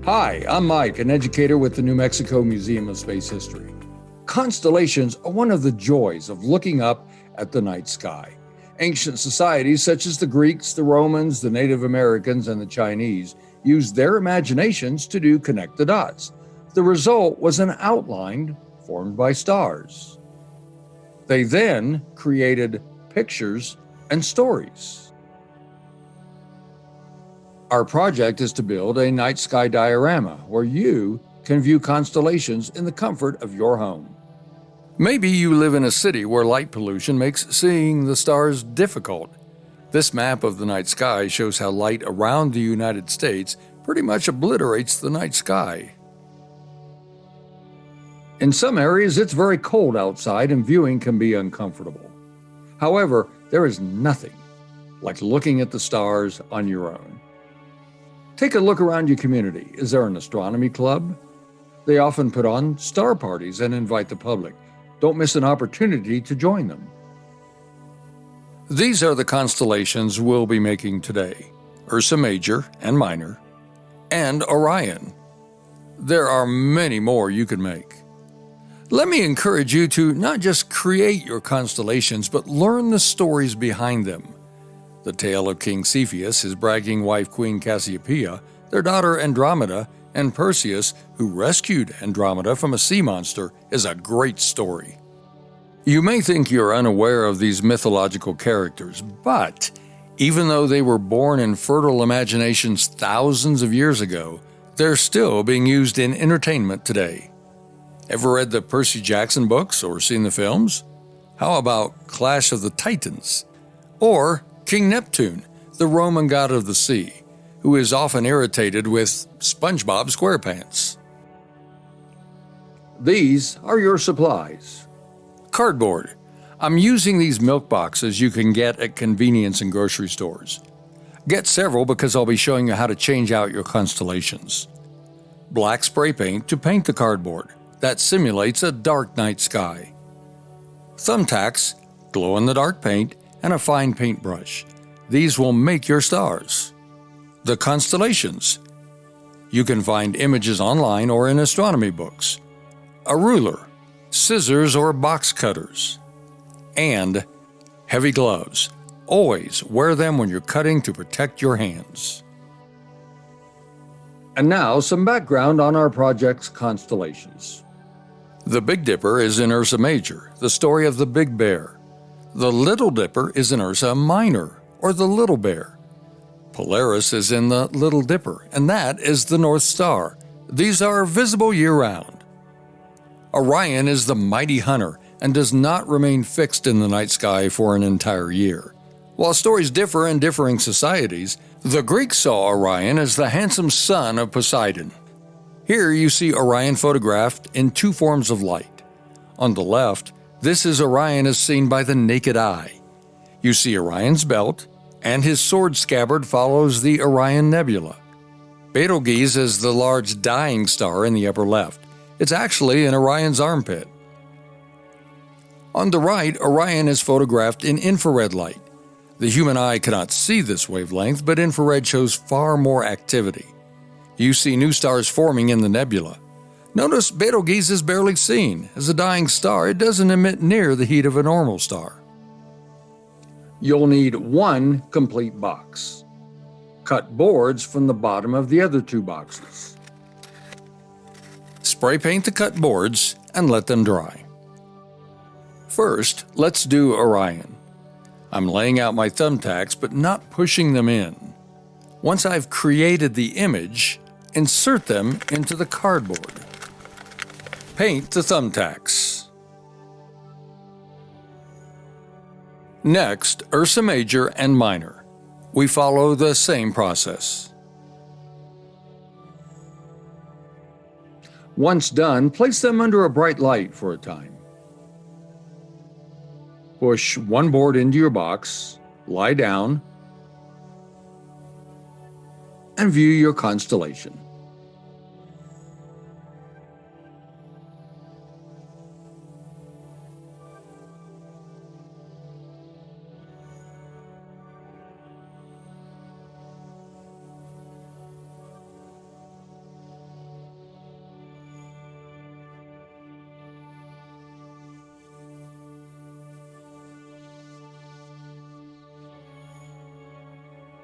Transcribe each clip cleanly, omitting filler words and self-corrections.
Hi, I'm Mike, an educator with the New Mexico Museum of Space History. Constellations are one of the joys of looking up at the night sky. Ancient societies such as the Greeks, the Romans, the Native Americans, and the Chinese used their imaginations to do connect the dots. The result was an outline formed by stars. They then created pictures and stories. Our project is to build a night sky diorama where you can view constellations in the comfort of your home. Maybe you live in a city where light pollution makes seeing the stars difficult. This map of the night sky shows how light around the United States pretty much obliterates the night sky. In some areas, it's very cold outside and viewing can be uncomfortable. However, there is nothing like looking at the stars on your own. Take a look around your community. Is there an astronomy club? They often put on star parties and invite the public. Don't miss an opportunity to join them. These are the constellations we'll be making today: Ursa Major and Minor, and Orion. There are many more you can make. Let me encourage you to not just create your constellations, but learn the stories behind them. The tale of King Cepheus, his bragging wife Queen Cassiopeia, their daughter Andromeda, and Perseus, who rescued Andromeda from a sea monster, is a great story. You may think you're unaware of these mythological characters, but even though they were born in fertile imaginations thousands of years ago, they're still being used in entertainment today. Ever read the Percy Jackson books or seen the films? How about Clash of the Titans? Or King Neptune, the Roman god of the sea, who is often irritated with SpongeBob SquarePants. These are your supplies. Cardboard. I'm using these milk boxes you can get at convenience and grocery stores. Get several because I'll be showing you how to change out your constellations. Black spray paint to paint the cardboard. That simulates a dark night sky. Thumbtacks, glow-in-the-dark paint, and a fine paintbrush. These will make your stars. The constellations. You can find images online or in astronomy books. A ruler, scissors or box cutters, and heavy gloves. Always wear them when you're cutting to protect your hands. And now some background on our project's constellations. The Big Dipper is in Ursa Major, the story of the Big Bear. The Little Dipper is in Ursa Minor, or the Little Bear. Polaris is in the Little Dipper, and that is the North Star. These are visible year-round. Orion is the mighty hunter and does not remain fixed in the night sky for an entire year. While stories differ in differing societies, the Greeks saw Orion as the handsome son of Poseidon. Here you see Orion photographed in two forms of light. On the left, this is Orion as seen by the naked eye. You see Orion's belt, and his sword scabbard follows the Orion Nebula. Betelgeuse is the large dying star in the upper left. It's actually in Orion's armpit. On the right, Orion is photographed in infrared light. The human eye cannot see this wavelength, but infrared shows far more activity. You see new stars forming in the nebula. Notice Betelgeuse is barely seen. As a dying star, it doesn't emit near the heat of a normal star. You'll need one complete box. Cut boards from the bottom of the other two boxes. Spray paint the cut boards and let them dry. First, let's do Orion. I'm laying out my thumbtacks but not pushing them in. Once I've created the image, insert them into the cardboard. Paint the thumbtacks. Next, Ursa Major and Minor. We follow the same process. Once done, place them under a bright light for a time. Push one board into your box, lie down, and view your constellation.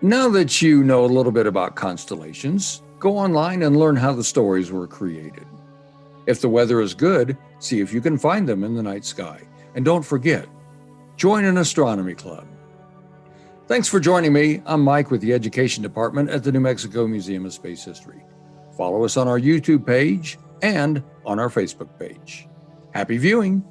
Now that you know a little bit about constellations, go online and learn how the stories were created. If the weather is good, see if you can find them in the night sky. And don't forget, join an astronomy club. Thanks for joining me. I'm Mike with the Education Department at the New Mexico Museum of Space History. Follow us on our YouTube page and on our Facebook page. Happy viewing!